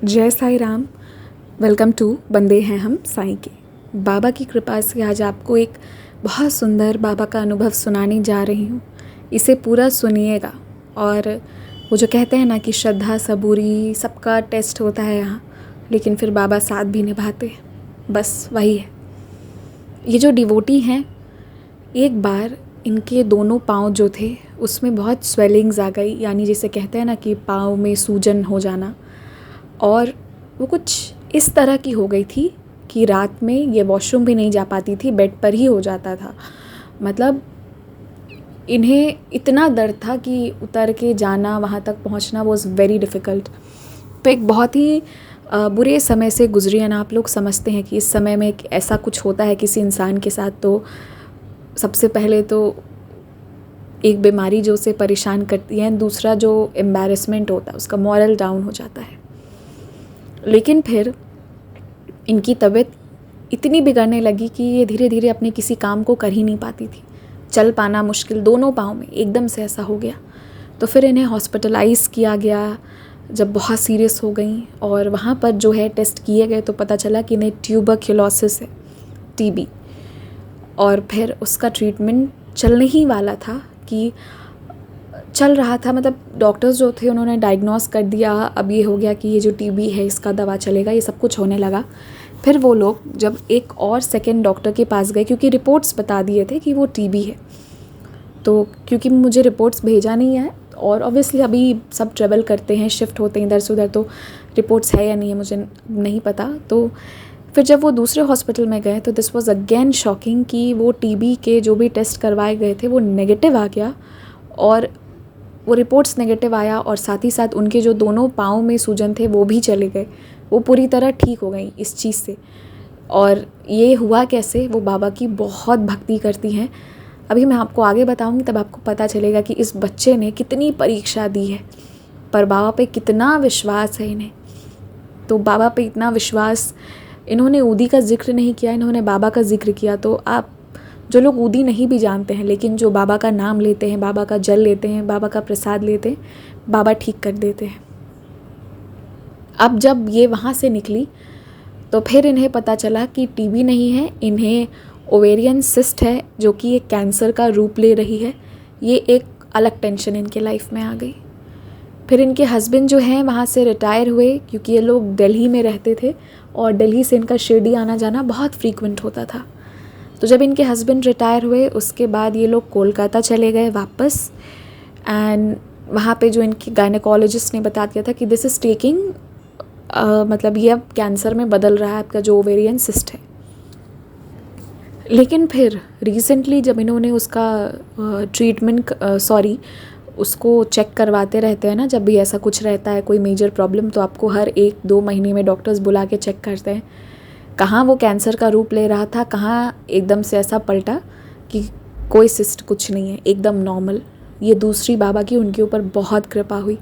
जय Sai Ram. Welcome to बंदे हैं हम साईं के। बाबा की कृपा से आज आपको एक बहुत सुंदर बाबा का अनुभव सुनाने जा रही हूँ। इसे पूरा सुनिएगा। और वो जो कहते हैं ना कि श्रद्धा सबूरी सबका टेस्ट होता है यहाँ, लेकिन फिर बाबा साथ भी निभाते हैं, बस वही है। ये जो डिवोटी हैं, एक बार इनके दोनों पाँव जो थे उसमें बहुत स्वेलिंग्स आ गई, यानी जिसे कहते हैं ना कि पाँव में सूजन हो जाना। और वो कुछ इस तरह की हो गई थी कि रात में ये वॉशरूम भी नहीं जा पाती थी, बेड पर ही हो जाता था। मतलब इन्हें इतना दर्द था कि उतर के जाना, वहाँ तक पहुँचना वॉज वेरी डिफ़िकल्ट। तो एक बहुत ही बुरे समय से गुजरी है ना। आप लोग समझते हैं कि इस समय में ऐसा कुछ होता है किसी इंसान के साथ, तो सबसे पहले तो एक बीमारी जो उसे परेशान करती है, दूसरा जो एम्बैरेसमेंट होता है, उसका मॉरल डाउन हो जाता है। लेकिन फिर इनकी तबीयत इतनी बिगड़ने लगी कि ये धीरे धीरे अपने किसी काम को कर ही नहीं पाती थी। चल पाना मुश्किल, दोनों पाँव में एकदम से ऐसा हो गया। तो फिर इन्हें हॉस्पिटलाइज़ किया गया जब बहुत सीरियस हो गई, और वहाँ पर जो है टेस्ट किए गए तो पता चला कि इन्हें ट्यूबरक्यूलोसिस है, टीबी। और फिर उसका ट्रीटमेंट चलने ही वाला था कि चल रहा था। मतलब डॉक्टर्स जो थे उन्होंने डायग्नोस कर दिया, अब ये हो गया कि ये जो टीबी है इसका दवा चलेगा, ये सब कुछ होने लगा। फिर वो लोग जब एक और सेकंड डॉक्टर के पास गए, क्योंकि रिपोर्ट्स बता दिए थे कि वो टीबी है, तो क्योंकि मुझे रिपोर्ट्स भेजा नहीं है, और ऑब्वियसली अभी सब ट्रेवल करते हैं, शिफ्ट होते हैं इधर से उधर, तो रिपोर्ट्स है या नहीं है मुझे नहीं पता। तो फिर जब वो दूसरे हॉस्पिटल में गए तो दिस वाज अगेन शॉकिंग कि वो टीबी के जो भी टेस्ट करवाए गए थे वो नेगेटिव आ गया, और वो रिपोर्ट्स नेगेटिव आया, और साथ ही साथ उनके जो दोनों पाँव में सूजन थे वो भी चले गए। वो पूरी तरह ठीक हो गई इस चीज़ से। और ये हुआ कैसे? वो बाबा की बहुत भक्ति करती हैं। अभी मैं आपको आगे बताऊंगी, तब आपको पता चलेगा कि इस बच्चे ने कितनी परीक्षा दी है, पर बाबा पे कितना विश्वास है इन्हें। तो बाबा पे इतना विश्वास, इन्होंने ऊदी का जिक्र नहीं किया, इन्होंने बाबा का जिक्र किया। तो आप जो लोग ऊदी नहीं भी जानते हैं, लेकिन जो बाबा का नाम लेते हैं, बाबा का जल लेते हैं, बाबा का प्रसाद लेते हैं, बाबा ठीक कर देते हैं। अब जब ये वहाँ से निकली तो फिर इन्हें पता चला कि टीबी नहीं है, इन्हें ओवेरियन सिस्ट है, जो कि एक कैंसर का रूप ले रही है। ये एक अलग टेंशन इनके लाइफ में आ गई। फिर इनके हस्बैंड जो हैं वहाँ से रिटायर हुए, क्योंकि ये लोग दिल्ली में रहते थे और दिल्ली से इनका शिरडी आना जाना बहुत फ्रीक्वेंट होता था। तो जब इनके हस्बैंड रिटायर हुए उसके बाद ये लोग कोलकाता चले गए वापस। एंड वहाँ पे जो इनकी गायनेकोलॉजिस्ट ने बता दिया था कि दिस इज़ टेकिंग, मतलब ये अब कैंसर में बदल रहा है, आपका जो ओवेरियन सिस्ट है। लेकिन फिर रिसेंटली जब इन्होंने उसका ट्रीटमेंट उसको चेक करवाते रहते हैं ना, जब भी ऐसा कुछ रहता है कोई मेजर प्रॉब्लम, तो आपको हर 1-2 महीने में डॉक्टर्स बुला के चेक करते हैं कहाँ वो कैंसर का रूप ले रहा था, कहाँ एकदम से ऐसा पलटा कि कोई सिस्ट कुछ नहीं है, एकदम नॉर्मल। ये दूसरी बाबा की उनके ऊपर बहुत कृपा हुई।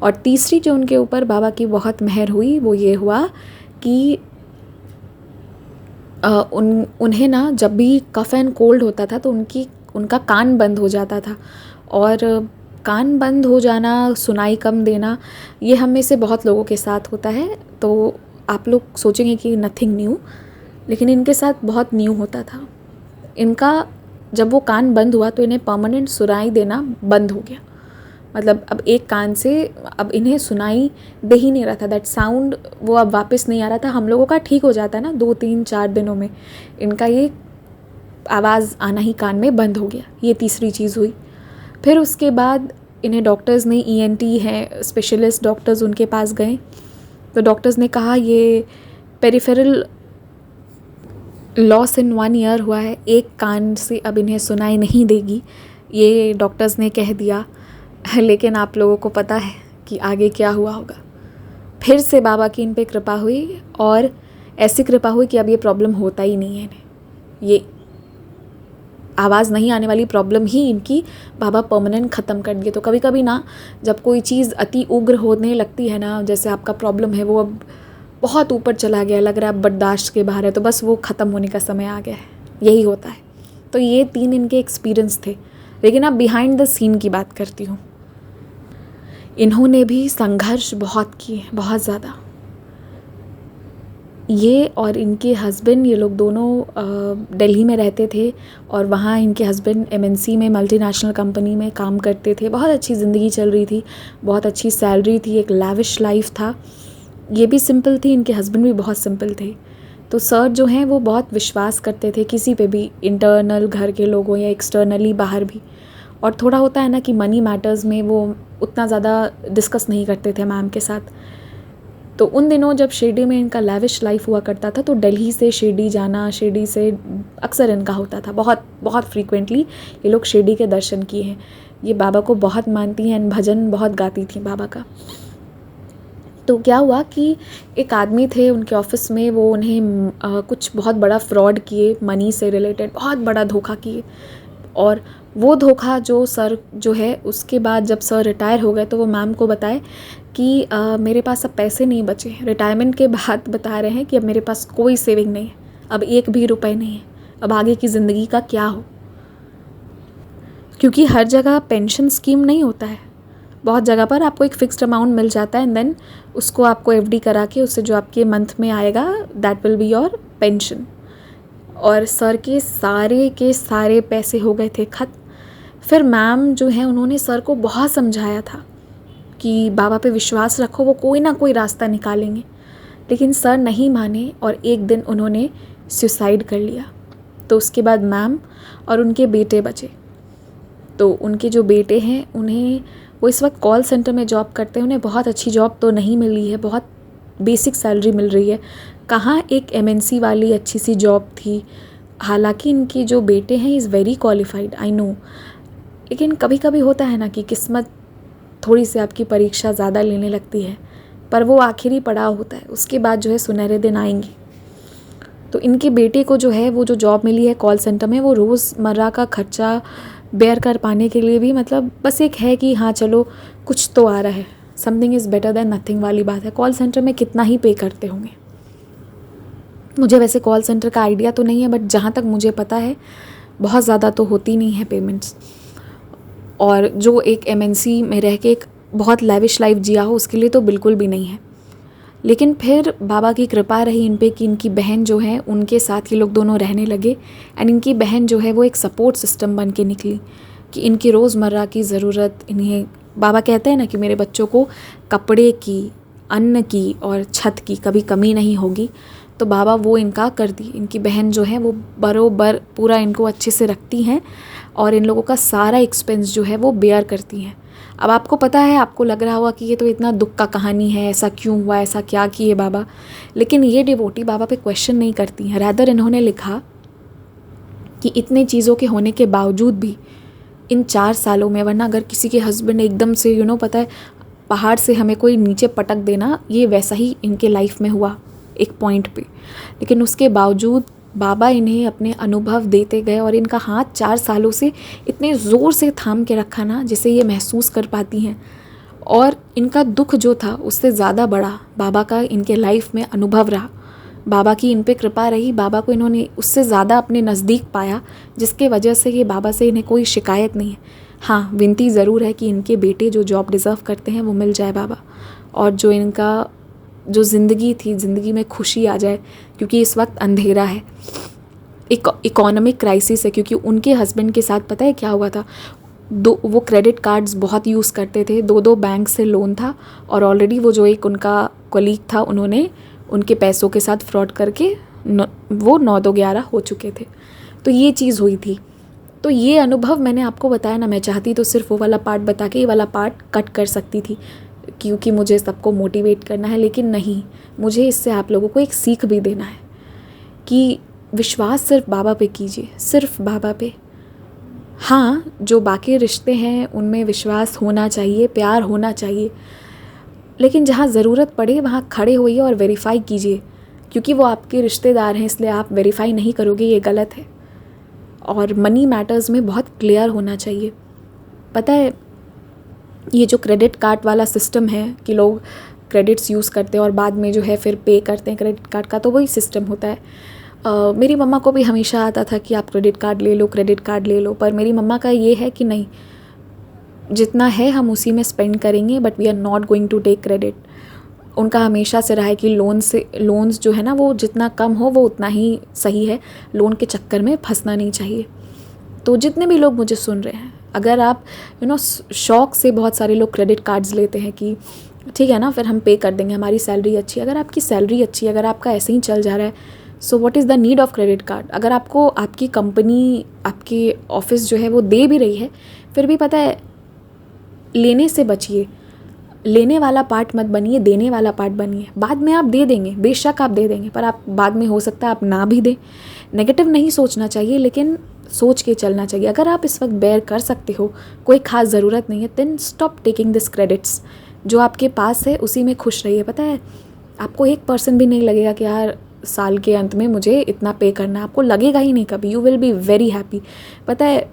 और तीसरी जो उनके ऊपर बाबा की बहुत मेहर हुई वो ये हुआ कि उन्हें ना जब भी कफ एंड कोल्ड होता था तो उनका कान बंद हो जाता था। और कान बंद हो जाना, सुनाई कम देना, ये हम में से बहुत लोगों के साथ होता है। तो आप लोग सोचेंगे कि नथिंग न्यू, लेकिन इनके साथ बहुत न्यू होता था। इनका जब वो कान बंद हुआ तो इन्हें परमानेंट सुनाई देना बंद हो गया। मतलब अब एक कान से अब इन्हें सुनाई दे ही नहीं रहा था, दैट साउंड वो अब वापस नहीं आ रहा था। हम लोगों का ठीक हो जाता है ना 2-3-4 दिनों में, इनका ये आवाज़ आना ही कान में बंद हो गया। ये तीसरी चीज़ हुई। फिर उसके बाद इन्हें डॉक्टर्स ने, ENT हैं स्पेशलिस्ट डॉक्टर्स, उनके पास गए तो डॉक्टर्स ने कहा ये पेरिफेरल लॉस इन 1 ईयर हुआ है, एक कान से अब इन्हें सुनाई नहीं देगी, ये डॉक्टर्स ने कह दिया। लेकिन आप लोगों को पता है कि आगे क्या हुआ होगा। फिर से बाबा की इन पे कृपा हुई, और ऐसी कृपा हुई कि अब ये प्रॉब्लम होता ही नहीं है इन्हें। ये आवाज़ नहीं आने वाली प्रॉब्लम ही इनकी बाबा परमानेंट ख़त्म कर दिए। तो कभी कभी ना जब कोई चीज़ अति उग्र होने लगती है ना, जैसे आपका प्रॉब्लम है वो अब बहुत ऊपर चला गया, लग रहा है अब बर्दाश्त के बाहर है, तो बस वो ख़त्म होने का समय आ गया है, यही होता है। तो ये 3 इनके एक्सपीरियंस थे। लेकिन अब बिहाइंड द सीन की बात करती हूँ। इन्होंने भी संघर्ष बहुत किए, बहुत ज़्यादा। ये और इनके हस्बैंड, ये लोग दोनों दिल्ली में रहते थे और वहाँ इनके हस्बैंड एमएनसी में, मल्टीनेशनल कंपनी में काम करते थे। बहुत अच्छी ज़िंदगी चल रही थी, बहुत अच्छी सैलरी थी, एक लैविश लाइफ था। ये भी सिंपल थी, इनके हस्बैंड भी बहुत सिंपल थे। तो सर जो हैं वो बहुत विश्वास करते थे किसी पे भी, इंटरनल घर के लोगों या एक्सटर्नली बाहर भी। और थोड़ा होता है ना कि मनी मैटर्स में वो उतना ज़्यादा डिस्कस नहीं करते थे मैम के साथ। तो उन दिनों जब शिरडी में इनका लैविश लाइफ हुआ करता था, तो दिल्ली से शिरडी जाना, शिरडी से अक्सर इनका होता था, बहुत बहुत फ्रीक्वेंटली ये लोग शिरडी के दर्शन किए हैं। ये बाबा को बहुत मानती हैं, भजन बहुत गाती थी बाबा का। तो क्या हुआ कि एक आदमी थे उनके ऑफिस में, वो उन्हें कुछ बहुत बड़ा फ्रॉड किए, मनी से रिलेटेड बहुत बड़ा धोखा किए। और वो धोखा जो सर जो है, उसके बाद जब सर रिटायर हो गए तो वो मैम को बताए कि मेरे पास अब पैसे नहीं बचे। रिटायरमेंट के बाद बता रहे हैं कि अब मेरे पास कोई सेविंग नहीं है, अब एक भी रुपए नहीं है, अब आगे की ज़िंदगी का क्या हो। क्योंकि हर जगह पेंशन स्कीम नहीं होता है, बहुत जगह पर आपको एक फ़िक्स्ड अमाउंट मिल जाता है एंड देन उसको आपको एफडी करा के उससे जो आपके मंथ में आएगा that will be your pension. और सर के सारे पैसे हो गए थे खत्म। फिर मैम जो है उन्होंने सर को बहुत समझाया था कि बाबा पे विश्वास रखो, वो कोई ना कोई रास्ता निकालेंगे। लेकिन सर नहीं माने और एक दिन उन्होंने सुसाइड कर लिया। तो उसके बाद मैम और उनके बेटे बचे। तो उनके जो बेटे हैं उन्हें, वो इस वक्त कॉल सेंटर में जॉब करते हैं, उन्हें बहुत अच्छी जॉब तो नहीं मिली है, बहुत बेसिक सैलरी मिल रही है। कहाँ एक एमएनसी वाली अच्छी सी जॉब थी। हालांकि इनके जो बेटे हैं is very qualified, I know. लेकिन कभी कभी होता है ना कि किस्मत थोड़ी सी आपकी परीक्षा ज़्यादा लेने लगती है, पर वो आखिरी पड़ाव होता है, उसके बाद जो है सुनहरे दिन आएंगे। तो इनके बेटे को जो है वो जो जॉब मिली है कॉल सेंटर में, वो रोज़मर्रा का खर्चा बेयर कर पाने के लिए भी, मतलब बस एक है कि हाँ चलो कुछ तो आ रहा है, something is better than nothing वाली बात है। कॉल सेंटर में कितना ही पे करते होंगे, मुझे वैसे कॉल सेंटर का आइडिया तो नहीं है, बट जहाँ तक मुझे पता है बहुत ज़्यादा तो होती नहीं है पेमेंट्स। और जो एक एमएनसी में रह के एक बहुत लैविश लाइफ जिया हो, उसके लिए तो बिल्कुल भी नहीं है। लेकिन फिर बाबा की कृपा रही इन पे कि इनकी बहन जो है उनके साथ ये लोग दोनों रहने लगे। एंड इनकी बहन जो है वो एक सपोर्ट सिस्टम बन के निकली कि इनकी रोज़मर्रा की ज़रूरत इन्हें, बाबा कहते हैं ना कि मेरे बच्चों को कपड़े की, अन्न की और छत की कभी कमी नहीं होगी। तो बाबा वो इनका कर दी। इनकी बहन जो है वो बरोबर पूरा इनको अच्छे से रखती हैं और इन लोगों का सारा एक्सपेंस जो है वो बेयर करती हैं। अब आपको पता है, आपको लग रहा होगा कि ये तो इतना दुख का कहानी है, ऐसा क्यों हुआ, ऐसा क्या किए बाबा। लेकिन ये डिवोटी बाबा पे क्वेश्चन नहीं करती हैं। रैदर इन्होंने लिखा कि इतने चीज़ों के होने के बावजूद भी इन 4 सालों में, वरना अगर किसी के हस्बैंड एकदम से पता है पहाड़ से हमें कोई नीचे पटक देना, ये वैसा ही इनके लाइफ में हुआ एक पॉइंट पे। लेकिन उसके बावजूद बाबा इन्हें अपने अनुभव देते गए और इनका हाथ 4 सालों से इतने ज़ोर से थाम के रखा ना, जिसे ये महसूस कर पाती हैं। और इनका दुख जो था उससे ज़्यादा बड़ा बाबा का इनके लाइफ में अनुभव रहा। बाबा की इन पे कृपा रही, बाबा को इन्होंने उससे ज़्यादा अपने नज़दीक पाया, जिसके वजह से ये बाबा से इन्हें कोई शिकायत नहीं है। हाँ, विनती ज़रूर है कि इनके बेटे जो जॉब डिज़र्व करते हैं वो मिल जाए बाबा, और जो इनका जो ज़िंदगी थी, ज़िंदगी में खुशी आ जाए। क्योंकि इस वक्त अंधेरा है, एक इकोनॉमिक क्राइसिस है। क्योंकि उनके हस्बैंड के साथ पता है क्या हुआ था, वो क्रेडिट कार्ड्स बहुत यूज़ करते थे, 2 बैंक से लोन था, और ऑलरेडी वो जो एक उनका कलीग था, उन्होंने उनके पैसों के साथ फ्रॉड करके वो 9-2-11 हो चुके थे। तो ये चीज़ हुई थी। तो ये अनुभव मैंने आपको बताया ना, मैं चाहती तो सिर्फ वो वाला पार्ट बता के ये वाला पार्ट कट कर सकती थी, क्योंकि मुझे सबको मोटिवेट करना है। लेकिन नहीं, मुझे इससे आप लोगों को एक सीख भी देना है कि विश्वास सिर्फ बाबा पे कीजिए, सिर्फ बाबा पे। हाँ, जो बाकी रिश्ते हैं उनमें विश्वास होना चाहिए, प्यार होना चाहिए, लेकिन जहाँ ज़रूरत पड़े वहाँ खड़े होइए और वेरीफाई कीजिए। क्योंकि वो आपके रिश्तेदार हैं, इसलिए आप वेरीफाई नहीं करोगे, ये गलत है। और मनी मैटर्स में बहुत क्लियर होना चाहिए। पता है, ये जो क्रेडिट कार्ड वाला सिस्टम है कि लोग क्रेडिट्स यूज़ करते हैं और बाद में जो है फिर पे करते हैं क्रेडिट कार्ड का, तो वही सिस्टम होता है। मेरी मम्मा को भी हमेशा आता था कि आप क्रेडिट कार्ड ले लो, क्रेडिट कार्ड ले लो। पर मेरी मम्मा का ये है कि नहीं, जितना है हम उसी में स्पेंड करेंगे, but we are not going to take credit. उनका हमेशा से रहा है कि लोन्स जो है ना वो जितना कम हो वो उतना ही सही है, लोन के चक्कर में फंसना नहीं चाहिए। तो जितने भी लोग मुझे सुन रहे हैं, अगर आप शौक से बहुत सारे लोग क्रेडिट कार्ड्स लेते हैं कि ठीक है ना फिर हम पे कर देंगे, हमारी सैलरी अच्छी है। अगर आपकी सैलरी अच्छी है, अगर आपका ऐसे ही चल जा रहा है, so what is the need of credit card. अगर आपको आपकी कंपनी, आपकी ऑफिस जो है वो दे भी रही है, फिर भी पता है लेने से बचिए। लेने वाला पार्ट मत बनिए, देने वाला पार्ट बनिए। बाद में आप दे देंगे, बेशक आप दे देंगे, पर आप बाद में हो सकता है आप ना भी दें। नेगेटिव नहीं सोचना चाहिए, लेकिन सोच के चलना चाहिए। अगर आप इस वक्त बेयर कर सकते हो, कोई ख़ास ज़रूरत नहीं है, then stop taking this credits. जो आपके पास है उसी में खुश रहिए। पता है आपको 1% भी नहीं लगेगा कि यार साल के अंत में मुझे इतना पे करना है, आपको लगेगा ही नहीं कभी। You will be very happy. पता है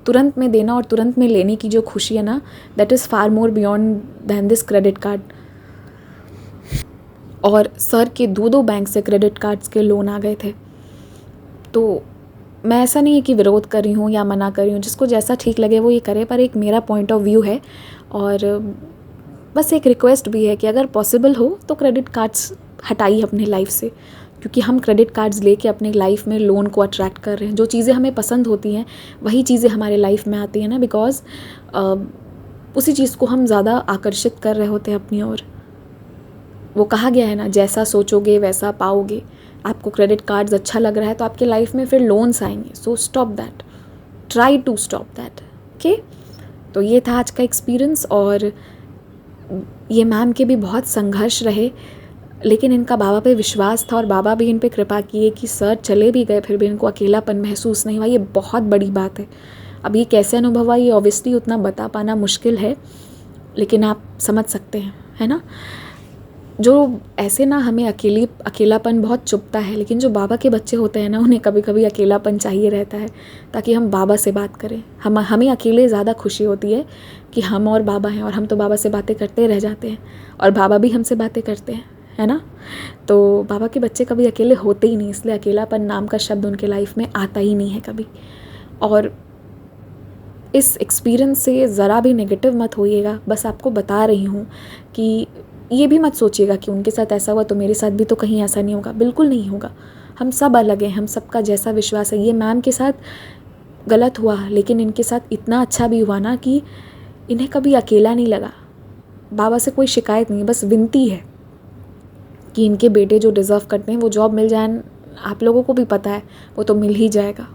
तुरंत में देना और तुरंत में लेने की जो खुशी है ना, that is far more beyond than this credit card. और सर के 2 बैंक से क्रेडिट कार्ड्स के लोन आ गए थे। तो मैं ऐसा नहीं है कि विरोध कर रही हूँ या मना कर रही हूँ, जिसको जैसा ठीक लगे वो ये करे, पर एक मेरा पॉइंट ऑफ व्यू है। और बस एक रिक्वेस्ट भी है कि अगर पॉसिबल हो तो क्रेडिट कार्ड्स हटाइए अपनी लाइफ से, क्योंकि हम क्रेडिट कार्ड्स लेके अपनी लाइफ में लोन को अट्रैक्ट कर रहे हैं। जो चीज़ें हमें पसंद होती हैं वही चीज़ें हमारे लाइफ में आती हैं ना, बिकॉज उसी चीज़ को हम ज़्यादा आकर्षित कर रहे होते हैं अपनी ओर। वो कहा गया है ना, जैसा सोचोगे वैसा पाओगे। आपको क्रेडिट कार्ड्स अच्छा लग रहा है तो आपके लाइफ में फिर लोन्स आएंगे। So stop that, try to stop that. Okay, तो ये था आज का एक्सपीरियंस। और ये मैम के भी बहुत संघर्ष रहे, लेकिन इनका बाबा पे विश्वास था और बाबा भी इन पे कृपा किए कि सर चले भी गए फिर भी इनको अकेलापन महसूस नहीं हुआ। ये बहुत बड़ी बात है। अब ये कैसे अनुभव हुआ ये ऑब्वियसली उतना बता पाना मुश्किल है, लेकिन आप समझ सकते हैं, है ना। जो ऐसे ना हमें अकेलापन बहुत चुभता है, लेकिन जो बाबा के बच्चे होते हैं ना उन्हें कभी कभी अकेलापन चाहिए रहता है ताकि हम बाबा से बात करें। हमें अकेले ज़्यादा खुशी होती है कि हम और बाबा हैं, और हम तो बाबा से बातें करते रह जाते हैं और बाबा भी हमसे बातें करते हैं, है ना। तो बाबा के बच्चे कभी अकेले होते ही नहीं, इसलिए अकेलापन नाम का शब्द उनके लाइफ में आता ही नहीं है कभी। और इस एक्सपीरियंस से ज़रा भी नेगेटिव मत होइएगा। बस आपको बता रही हूँ कि ये भी मत सोचिएगा कि उनके साथ ऐसा हुआ तो मेरे साथ भी तो कहीं ऐसा नहीं होगा। बिल्कुल नहीं होगा। हम सब अलग हैं, हम सबका जैसा विश्वास है। ये मैम के साथ गलत हुआ, लेकिन इनके साथ इतना अच्छा भी हुआ ना कि इन्हें कभी अकेला नहीं लगा। बाबा से कोई शिकायत नहीं है, बस विनती है कि इनके बेटे जो डिज़र्व करते हैं वो जॉब मिल जाए। आप लोगों को भी पता है वो तो मिल ही जाएगा।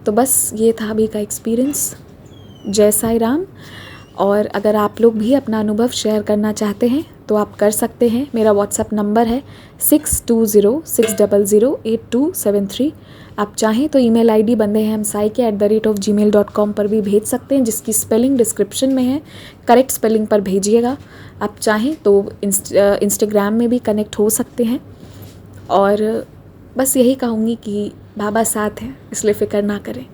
तो बस ये था अभी का एक्सपीरियंस। जय साई राम। और अगर आप लोग भी अपना अनुभव शेयर करना चाहते हैं तो आप कर सकते हैं। मेरा व्हाट्सएप नंबर है 6206008273। आप चाहें तो ईमेल आईडी bandehemsai@gmail.com पर भी भेज सकते हैं, जिसकी स्पेलिंग डिस्क्रिप्शन में है। करेक्ट स्पेलिंग पर भेजिएगा। आप चाहें तो इंस्टाग्राम में भी कनेक्ट हो सकते हैं। और बस यही कहूँगी कि बाबा साथ हैं, इसलिए फ़िक्र ना करें।